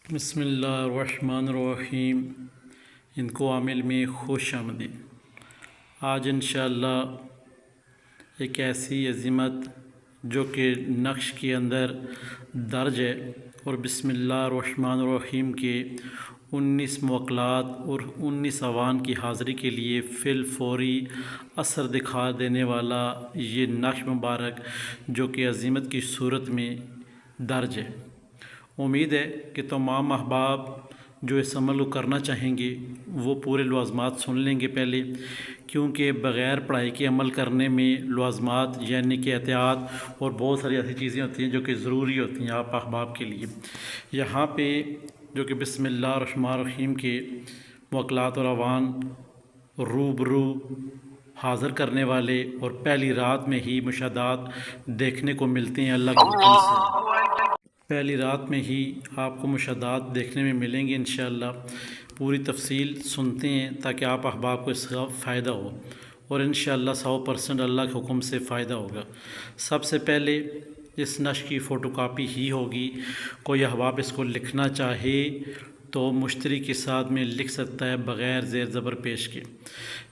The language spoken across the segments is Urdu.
بسم اللہ الرحمن الرحیم۔ ان کو عامل میں خوش آمدید۔ آج انشاءاللہ ایک ایسی عظمت جو کہ نقش کے اندر درج ہے اور بسم اللہ الرحمن الرحیم کے 19 موکلات اور 19 اوان کی حاضری کے لیے فی الفوری اثر دکھا دینے والا یہ نقش مبارک جو کہ عظمت کی صورت میں درج ہے۔ امید ہے کہ تمام احباب جو اس عمل کو کرنا چاہیں گے وہ پورے لوازمات سن لیں گے پہلے، کیونکہ بغیر پڑھائی کے عمل کرنے میں لوازمات یعنی کہ احتیاط اور بہت ساری ایسی چیزیں ہوتی ہیں جو کہ ضروری ہوتی ہیں آپ احباب کے لیے۔ یہاں پہ جو کہ بسم اللہ الرحمن الرحیم کے موکلات اور اوان روبرو حاضر کرنے والے اور پہلی رات میں ہی مشاہدات دیکھنے کو ملتے ہیں اللہ کے حکم سے۔ پہلی رات میں ہی آپ کو مشاہدات دیکھنے میں ملیں گے انشاءاللہ۔ پوری تفصیل سنتے ہیں تاکہ آپ احباب کو اس کا فائدہ ہو اور انشاءاللہ 100% اللہ کے حکم سے فائدہ ہوگا۔ سب سے پہلے اس نقش کی فوٹو کاپی ہی ہوگی۔ کوئی احباب اس کو لکھنا چاہے تو مشتری کے ساتھ میں لکھ سکتا ہے بغیر زیر زبر پیش کے۔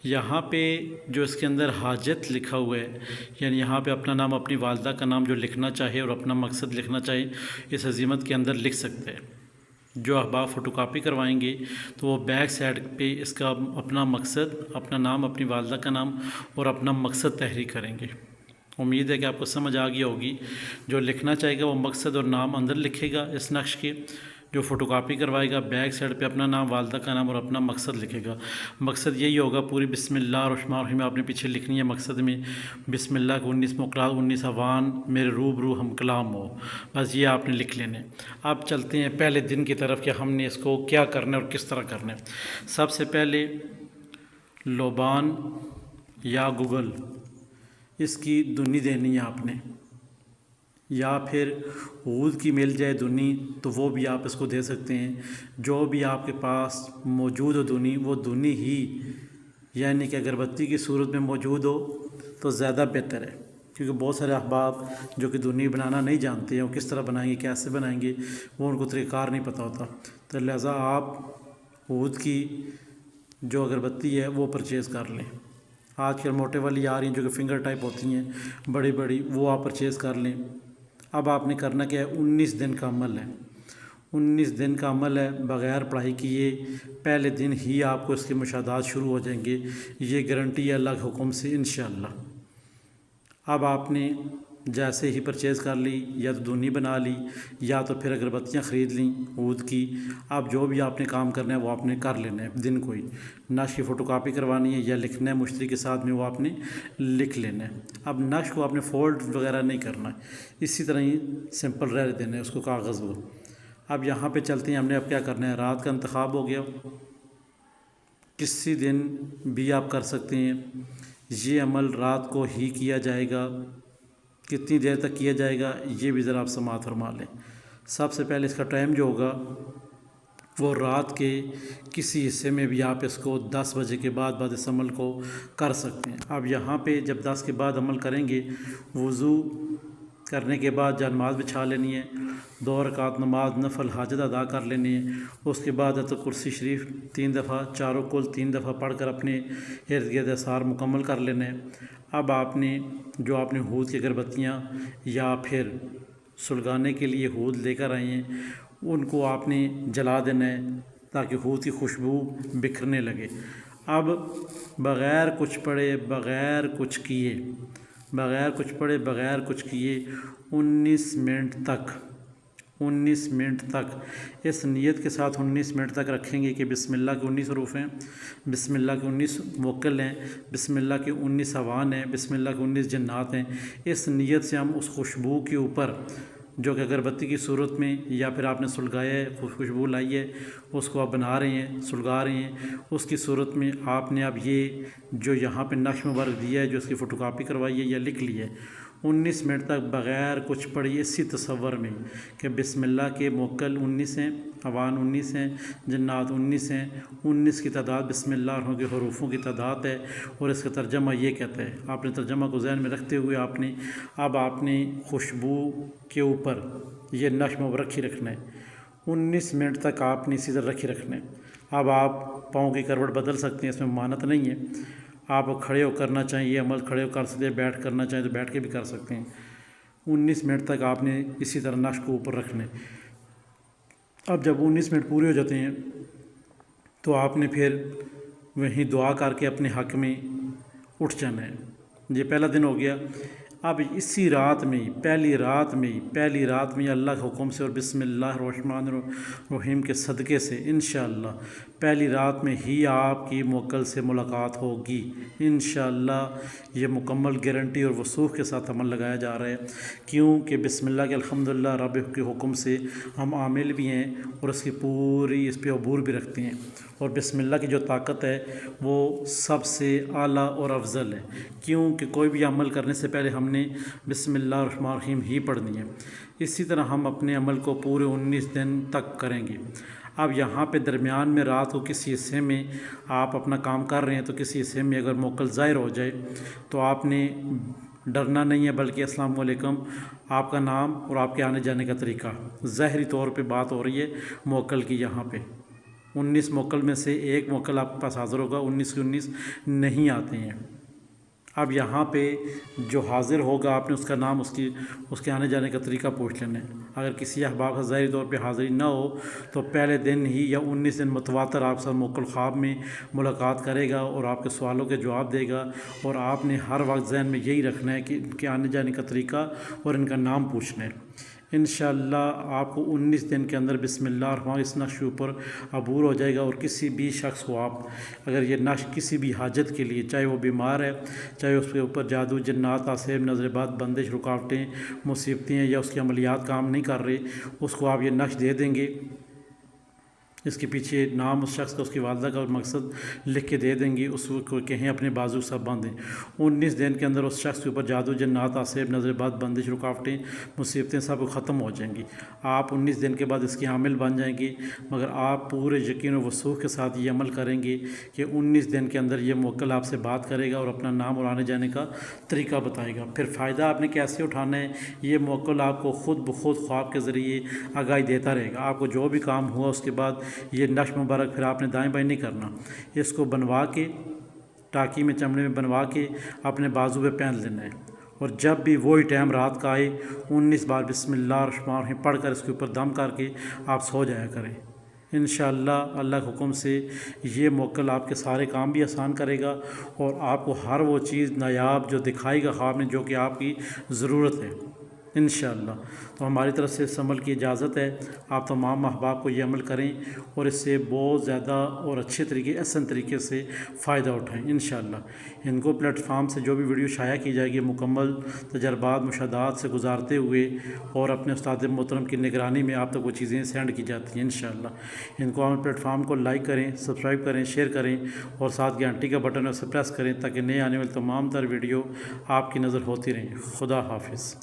یہاں پہ جو اس کے اندر حاجت لکھا ہوا ہے، یعنی یہاں پہ اپنا نام اپنی والدہ کا نام جو لکھنا چاہے اور اپنا مقصد لکھنا چاہے اس عظمت کے اندر لکھ سکتے ہیں۔ جو احباب فوٹو کاپی کروائیں گے تو وہ بیک سائڈ پہ اس کا اپنا مقصد، اپنا نام، اپنی والدہ کا نام اور اپنا مقصد تحریر کریں گے۔ امید ہے کہ آپ کو سمجھ آ گیا ہوگی۔ جو لکھنا چاہے گا وہ مقصد اور نام اندر لکھے گا اس نقش کے، جو فوٹو کاپی کروائے گا بیک سائڈ پہ اپنا نام، والدہ کا نام اور اپنا مقصد لکھے گا۔ مقصد یہی ہوگا، پوری بسم اللہ الرحمن الرحیم آپ نے پیچھے لکھنی ہے مقصد میں، بسم اللہ کے 19 موکلات 19 اوان میرے روبرو ہم کلام ہو، بس یہ آپ نے لکھ لینے۔ اب چلتے ہیں پہلے دن کی طرف کہ ہم نے اس کو کیا کرنا ہے اور کس طرح کرنا ہے۔ سب سے پہلے لوبان یا گوگل اس کی دنی دینی ہے آپ نے، یا پھر عود کی مل جائے دنی تو وہ بھی آپ اس کو دے سکتے ہیں۔ جو بھی آپ کے پاس موجود ہو دنی، وہ دنی ہی یعنی کہ اگربتی کی صورت میں موجود ہو تو زیادہ بہتر ہے، کیونکہ بہت سارے احباب جو کہ دنی بنانا نہیں جانتے ہیں، وہ کس طرح بنائیں گے، کیسے بنائیں گے، وہ ان کو طریقہ کار نہیں پتہ ہوتا، تو لہٰذا آپ عود کی جو اگربتی ہے وہ پرچیز کر لیں۔ آج کل موٹے والی آ رہی ہیں جو کہ فنگر ٹائپ ہوتی ہیں بڑی بڑی، وہ آپ پرچیز کر لیں۔ اب آپ نے کرنا کیا ہے، 19 دن کا عمل ہے، 19 دن کا عمل ہے بغیر پڑھائی کیے پہلے دن ہی آپ کو اس کے مشاہدات شروع ہو جائیں گے، یہ گارنٹی ہے اللہ کے حکم سے انشاءاللہ۔ اب آپ نے جیسے ہی پرچیز کر لی، یا تو دنی بنا لی یا تو پھر اگربتیاں خرید لیں عود کی۔ اب جو بھی آپ نے کام کرنا ہے وہ آپ نے کر لینا ہے دن کو ہی، نقش کی فوٹو کاپی کروانی ہے یا لکھنا ہے مشتری کے ساتھ میں، وہ آپ نے لکھ لینا ہے۔ اب نقش کو آپ نے فولڈ وغیرہ نہیں کرنا ہے، اسی طرح ہی سمپل رہ دینا ہے اس کو کاغذ کو۔ اب یہاں پہ چلتے ہیں، ہم نے اب کیا کرنا ہے، رات کا انتخاب ہو گیا، کسی دن بھی آپ کر سکتے ہیں۔ یہ عمل رات کو ہی کیا جائے گا، کتنی دیر تک کیا جائے گا یہ بھی ذرا آپ سماعت فرما لیں۔ سب سے پہلے اس کا ٹائم جو ہوگا وہ رات کے کسی حصے میں بھی آپ اس کو 10 بجے کے بعد اس عمل کو کر سکتے ہیں۔ اب یہاں پہ جب 10 کے بعد عمل کریں گے، وضو کرنے کے بعد جانماز بچھا لینی ہے، 2 رکعت نماز نفل حاجت ادا کر لینی ہے، اس کے بعد آیت کرسی شریف 3 دفعہ، چاروں کل 3 دفعہ پڑھ کر اپنے ارد گرد اثار مکمل کر لینے ہیں۔ اب آپ نے جو آپ نے عود کی اگربتیاں یا پھر سلگانے کے لیے عود لے کر آئے ہیں ان کو آپ نے جلا دینا ہے تاکہ عود کی خوشبو بکھرنے لگے۔ اب بغیر کچھ پڑھے، بغیر کچھ کیے، بغیر کچھ پڑھے، بغیر کچھ کیے 19 منٹ تک اس نیت کے ساتھ 19 منٹ تک رکھیں گے کہ بسم اللہ کے 19 حروف ہیں، بسم اللہ کے 19 موکل ہیں، بسم اللہ کے 19 اوان ہیں، بسم اللہ کے 19 جنات ہیں۔ اس نیت سے ہم اس خوشبو کے اوپر جو کہ اگربتی کی صورت میں یا پھر آپ نے سلگایا ہے، خوشبو لائی ہے، اس کو آپ بنا رہے ہیں، سلگا رہے ہیں، اس کی صورت میں آپ نے اب یہ جو یہاں پہ نقش مبارک دیا ہے، جو اس کی فوٹو کاپی کروائی ہے یا لکھ لی ہے، 19 منٹ تک بغیر کچھ پڑھی اسی تصور میں کہ بسم اللہ کے موکل 19 ہیں، اوان 19 ہیں، جنات 19 ہیں، 19 کی تعداد بسم اللہ الرحمن کے حروفوں کی تعداد ہے، اور اس کا ترجمہ یہ کہتا ہے۔ آپ نے ترجمہ کو ذہن میں رکھتے ہوئے آپ نے خوشبو کے اوپر یہ نقش مبارک ہی رکھنا ہے، 19 منٹ تک آپ نے اسی طرح رکھنے۔ اب آپ پاؤں کی کروٹ بدل سکتے ہیں، اس میں ممانعت نہیں ہے۔ آپ کھڑے ہو کرنا چاہیں یہ عمل کھڑے ہو کر سکتے ہیں، بیٹھ کرنا چاہیں تو بیٹھ کے بھی کر سکتے ہیں۔ 19 منٹ تک آپ نے اسی طرح نش کو اوپر رکھنے۔ اب جب 19 منٹ پورے ہو جاتے ہیں تو آپ نے پھر وہیں دعا کر کے اپنے حق میں اٹھ جانا ہے۔ یہ پہلا دن ہو گیا۔ اب اسی رات میں پہلی رات میں اللہ کے حکم سے اور بسم اللہ الرحمن الرحیم کے صدقے سے انشاءاللہ پہلی رات میں ہی آپ کی موکل سے ملاقات ہوگی انشاءاللہ۔ یہ مکمل گارنٹی اور وثوق کے ساتھ عمل لگایا جا رہا ہے، کیونکہ بسم اللہ کے الحمدللہ رب کے حکم سے ہم عامل بھی ہیں اور اس کی پوری اس پہ عبور بھی رکھتے ہیں۔ اور بسم اللہ کی جو طاقت ہے وہ سب سے اعلیٰ اور افضل ہے، کیونکہ کوئی بھی عمل کرنے سے پہلے ہم نے بسم اللہ الرحمن الرحیم ہی پڑھنی ہے۔ اسی طرح ہم اپنے عمل کو پورے 19 دن تک کریں گے۔ اب یہاں پہ درمیان میں رات کو کسی حصے میں آپ اپنا کام کر رہے ہیں تو کسی حصے میں اگر موکل ظاہر ہو جائے تو آپ نے ڈرنا نہیں ہے، بلکہ السلام علیکم آپ کا نام اور آپ کے آنے جانے کا طریقہ، ظاہری طور پہ بات ہو رہی ہے موکل کی۔ یہاں پہ 19 موکل میں سے ایک موکل آپ کے پاس حاضر ہوگا، 19 کے 19 نہیں آتے ہیں۔ اب یہاں پہ جو حاضر ہوگا آپ نے اس کا نام، اس کے آنے جانے کا طریقہ پوچھ لینا ہے۔ اگر کسی احباب کا ظاہری طور پہ حاضری نہ ہو تو پہلے دن ہی یا 19 دن متواتر آپ سے موکل خواب میں ملاقات کرے گا اور آپ کے سوالوں کے جواب دے گا، اور آپ نے ہر وقت ذہن میں یہی رکھنا ہے کہ ان کے آنے جانے کا طریقہ اور ان کا نام پوچھنا ہے۔ انشاءاللہ آپ کو 19 دن کے اندر بسم اللہ الرحمن اس نقش کے اوپر عبور ہو جائے گا۔ اور کسی بھی شخص کو آپ اگر یہ نقش کسی بھی حاجت کے لیے، چاہے وہ بیمار ہے، چاہے اس کے اوپر جادو جنات آسیب نظر بد بندش رکاوٹیں مصیبتیں ہیں، یا اس کے عملیات کام نہیں کر رہے، اس کو آپ یہ نقش دے دیں گے، اس کے پیچھے نام اس شخص کا، اس کی والدہ کا اور مقصد لکھ کے دے دیں گے، اس کو کہیں اپنے بازو سب باندھیں۔ 19 دن کے اندر اس شخص کے اوپر جادو جنات آسیب نظر بد بندش رکاوٹیں مصیبتیں سب ختم ہو جائیں گی۔ آپ 19 دن کے بعد اس کی حامل بن جائیں گی، مگر آپ پورے یقین و وثوق کے ساتھ یہ عمل کریں گے کہ 19 دن کے اندر یہ موکل آپ سے بات کرے گا اور اپنا نام اور آنے جانے کا طریقہ بتائے گا۔ پھر فائدہ آپ نے کیسے اٹھانا ہے، یہ موکل آپ کو خود بخود خواب کے ذریعے آگاہی دیتا رہے گا۔ آپ کو جو بھی کام ہوا اس کے بعد یہ نقش مبارک پھر آپ نے دائیں بائیں نہیں کرنا، اس کو بنوا کے ٹاکی میں چمڑے میں بنوا کے اپنے بازو پہ پہن لینا ہے، اور جب بھی وہی ٹائم رات کا آئے 19 بار بسم اللہ الرحمن الرحیم پڑھ کر اس کے اوپر دم کر کے آپ سو جایا کریں۔ انشاءاللہ اللہ کے حکم سے یہ موکل آپ کے سارے کام بھی آسان کرے گا، اور آپ کو ہر وہ چیز نایاب جو دکھائے گا خواب میں جو کہ آپ کی ضرورت ہے انشاءاللہ۔ تو ہماری طرف سے اس عمل کی اجازت ہے، آپ تمام احباب کو یہ عمل کریں اور اس سے بہت زیادہ اور اچھے طریقے احسن طریقے سے فائدہ اٹھائیں انشاءاللہ۔ ان کو پلیٹ فارم سے جو بھی ویڈیو شائع کی جائے گی مکمل تجربات مشاہدات سے گزارتے ہوئے اور اپنے استاد محترم کی نگرانی میں آپ تک وہ چیزیں سینڈ کی جاتی ہیں انشاءاللہ۔ ان کو ہم پلیٹ فارم کو لائک کریں، سبسکرائب کریں، شیئر کریں، اور ساتھ گھنٹی کا بٹن اسے پریس کریں تاکہ نئے آنے والی تمام تر ویڈیو آپ کی نظر ہوتی رہیں۔ خدا حافظ۔